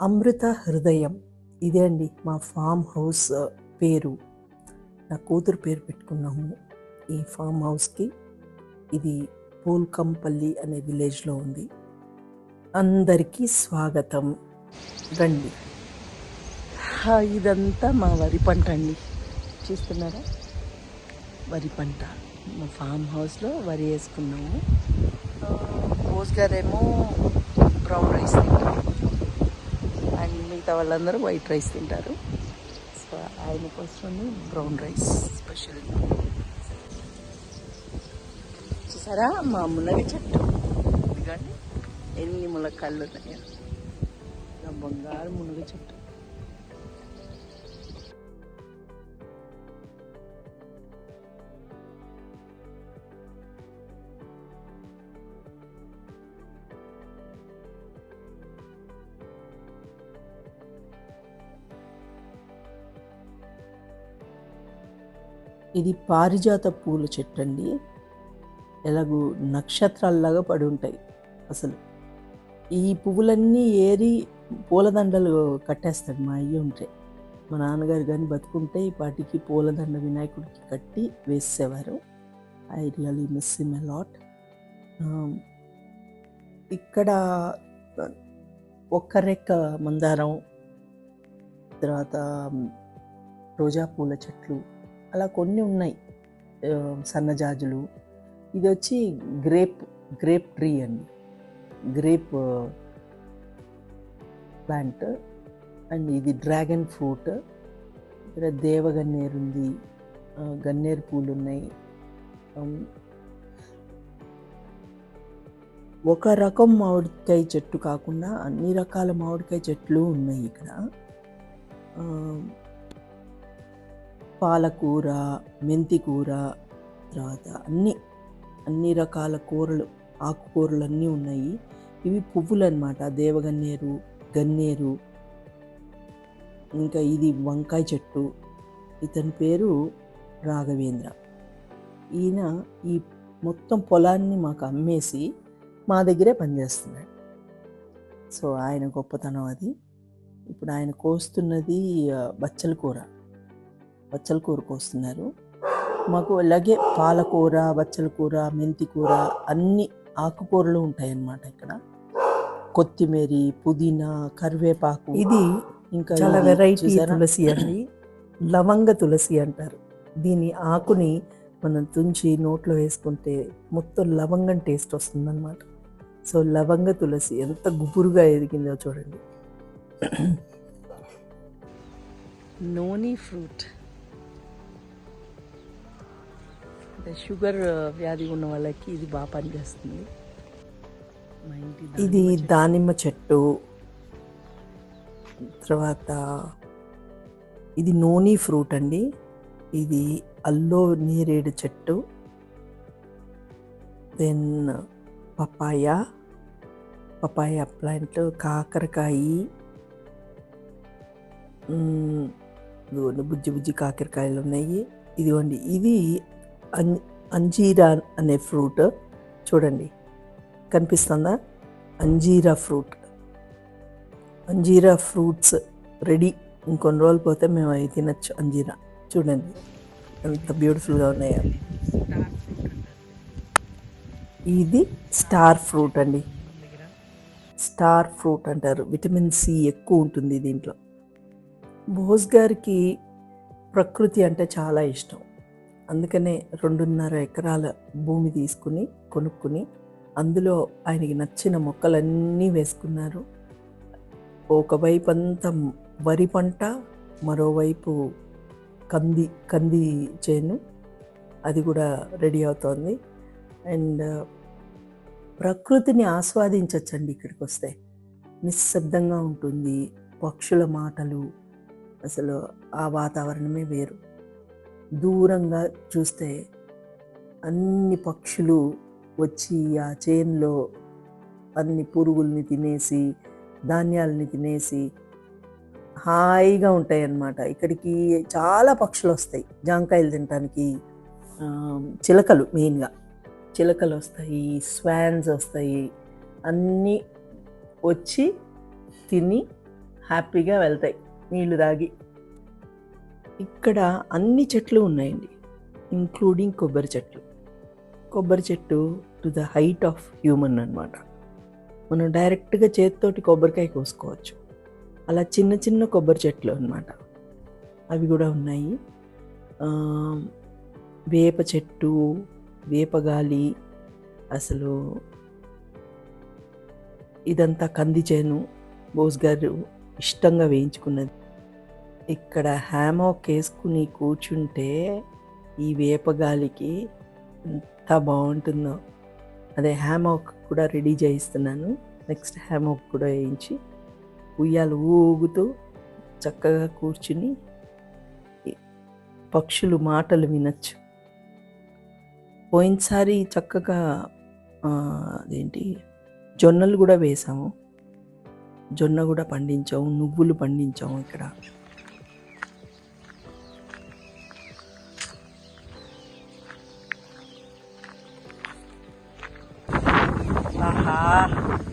అమృత హృదయం ఇదే అండి మా ఫామ్ హౌస్ పేరు. నా కూతురు పేరు పెట్టుకున్నాము ఈ ఫామ్ హౌస్కి. ఇది పూల్కంపల్లి అనే విలేజ్లో ఉంది. అందరికీ స్వాగతం, రండి. ఇదంతా మా వరి పంట అండి, చూస్తున్నారా? వరి పంట. మా ఫామ్ హౌస్లో వరి వేసుకున్నాము. బోస్ గారేమో బ్రౌన్ రైస్ తింటారు అండ్ మిగతా వాళ్ళందరూ వైట్ రైస్ తింటారు. సో ఆయన కోసం బ్రౌన్ రైస్ స్పెషల్. చూసారా మా మునగ చెట్టు? ఎందుకండి ఎన్ని ములక్కాళ్ళు ఉన్నాయో. నా బంగారు మునగ చెట్టు. ఇది పారిజాత పూల చెట్టు అండి. ఎలాగూ నక్షత్రాల్లాగా పడి ఉంటాయి. అసలు ఈ పువ్వులన్నీ ఏరి పూలదండలు కట్టేస్తాడు మా అయ్య ఉంటే. మా నాన్నగారు కానీ బతుకుంటే ఈ పాటికి పూలదండ వినాయకుడికి కట్టి వేసేవారు. I really miss him a lot. ఇక్కడ ఒక్క రెక్క మందారం, తర్వాత రోజా పూల చెట్లు అలా కొన్ని ఉన్నాయి. సన్నజాజులు. ఇది వచ్చి గ్రేప్ ట్రీ అండి, గ్రేప్ ప్లాంట్. అండ్ ఇది డ్రాగన్ ఫ్రూట్. ఇక్కడ దేవగన్నేరు ఉంది, గన్నేరు పూలు ఉన్నాయి. ఒక రకం మామిడికాయ చెట్టు కాకుండా అన్ని రకాల మామిడికాయ చెట్లు ఉన్నాయి ఇక్కడ. పాలకూర, మెంతికూర, తర్వాత అన్ని రకాల కూరలు, ఆకుకూరలు అన్నీ ఉన్నాయి. ఇవి పువ్వులు అన్నమాట. దేవగన్నేరు, గన్నేరు. ఇంకా ఇది వంకాయ చెట్టు. ఇతని పేరు రాఘవేంద్ర. ఈయన ఈ మొత్తం పొలాన్ని మాకు అమ్మేసి మా దగ్గరే పనిచేస్తున్నాడు. సో ఆయన గొప్పతనం అది. ఇప్పుడు ఆయన కోస్తున్నది బచ్చల కూర కోస్తున్నారు. మాకు అలాగే పాలకూర, బచ్చల కూర, మెంతి కూర అన్ని ఆకుకూరలు ఉంటాయన్నమాట ఇక్కడ. కొత్తిమీర, పుదీనా, కరివేపాకు. ఇది ఇంకా చాలా వెరైటీ తులసి అండి. లవంగ తులసి అంటారు దీని. ఆకుని మనం తుంచి నోట్లో వేసుకుంటే మొత్తం లవంగం టేస్ట్ వస్తుందన్నమాట. సో లవంగ తులసి ఎంత గుబురుగా ఎదిగిందో చూడండి. నోని ఫ్రూట్. షుగర్ వ్యాధి ఉన్న వాళ్ళకి ఇది బాగా పనిచేస్తుంది. ఇది దానిమ్మ చెట్టు. తర్వాత ఇది నోని ఫ్రూట్ అండి. ఇది అల్లో నేరేడు చెట్టు. దెన్ పపాయ ప్లాంట్, కాకరకాయ, బుజ్జి కాకరకాయలు ఉన్నాయి. ఇదిగోండి, ఇది అంజీరా అనే ఫ్రూట్. చూడండి, కనిపిస్తుందా? అంజీరా ఫ్రూట్స్ రెడీ. ఇంకొన్ని రోజులు పోతే మేము అవి తినచ్చు. అంజీరా చూడండి ఎంత బ్యూటిఫుల్గా ఉన్నాయో. ఇది స్టార్ ఫ్రూట్ అండి. స్టార్ ఫ్రూట్ అంటారు. విటమిన్ సి ఎక్కువ ఉంటుంది దీంట్లో. బోస్ గారికి ప్రకృతి అంటే చాలా ఇష్టం. అందుకనే 2.5 ఎకరాల భూమి కొనుక్కుని అందులో ఆయనకి నచ్చిన మొక్కలన్నీ వేసుకున్నారు. ఒకవైపు అంతా వరి పంట, మరోవైపు కంది చేను, అది కూడా రెడీ అవుతోంది. అండ్ ప్రకృతిని ఆస్వాదించవచ్చండి ఇక్కడికి వస్తే. నిశ్శబ్దంగా ఉంటుంది, పక్షుల మాటలు, అసలు ఆ వాతావరణమే వేరు. దూరంగా చూస్తే అన్ని పక్షులు వచ్చి ఆ చేనులో అన్ని పురుగుల్ని తినేసి, ధాన్యాలని తినేసి హాయిగా ఉంటాయి అన్నమాట. ఇక్కడికి చాలా పక్షులు వస్తాయి జాంకాయలు తినడానికి. చిలకలు, మెయిన్గా చిలకలు వస్తాయి, స్వాన్స్ వస్తాయి. అన్నీ వచ్చి తిని హ్యాపీగా వెళ్తాయి నీళ్లు తాగి. ఇక్కడ అన్ని చెట్లు ఉన్నాయండి, ఇంక్లూడింగ్ కొబ్బరి చెట్లు. కొబ్బరి చెట్టు to the height of human అనమాట. మనం డైరెక్ట్గా చేతితోటి కొబ్బరికాయ కోసుకోవచ్చు. అలా చిన్న చిన్న కొబ్బరి చెట్లు అనమాట, అవి కూడా ఉన్నాయి. వేప చెట్టు, వేపగాలి, అసలు ఇదంతా కంది చేను, బోస్ గారు ఇష్టంగా వేయించుకున్నది. ఇక్కడ హ్యామాక్ వేసుకుని కూర్చుంటే ఈ వేపగాలికి ఎంత బాగుంటుందో. అదే హ్యామాక్ కూడా రెడీ చేయిస్తున్నాను. నెక్స్ట్ హ్యామాక్ కూడా వేయించి ఉయ్యాలు ఊగుతూ చక్కగా కూర్చుని పక్షులు మాటలు వినొచ్చు. పోయినసారి చక్కగా అదేంటి జొన్నలు కూడా వేసాము, జొన్న కూడా పండించాము, నువ్వులు పండించాము ఇక్కడ. ఆహా,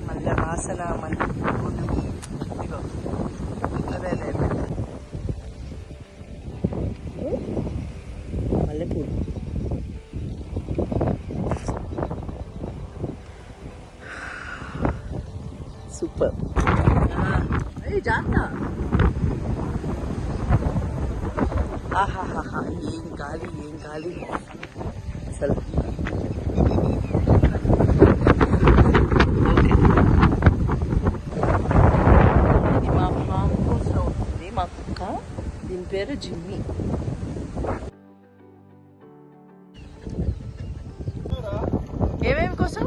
మల్లె వాసన, మల్లె పూలు. ఇగో అదే అదే మల్లెపూలు. సూపర్. జాగ్రత్త. ఆహాహా, ఏం గాలి, ఏం గాలి అసలు. ఇది మా ఫామ్ కోసం ఉంటుంది, మా కుక్క. దీని పేరు జిమ్మి. ఏమేమి కోసం?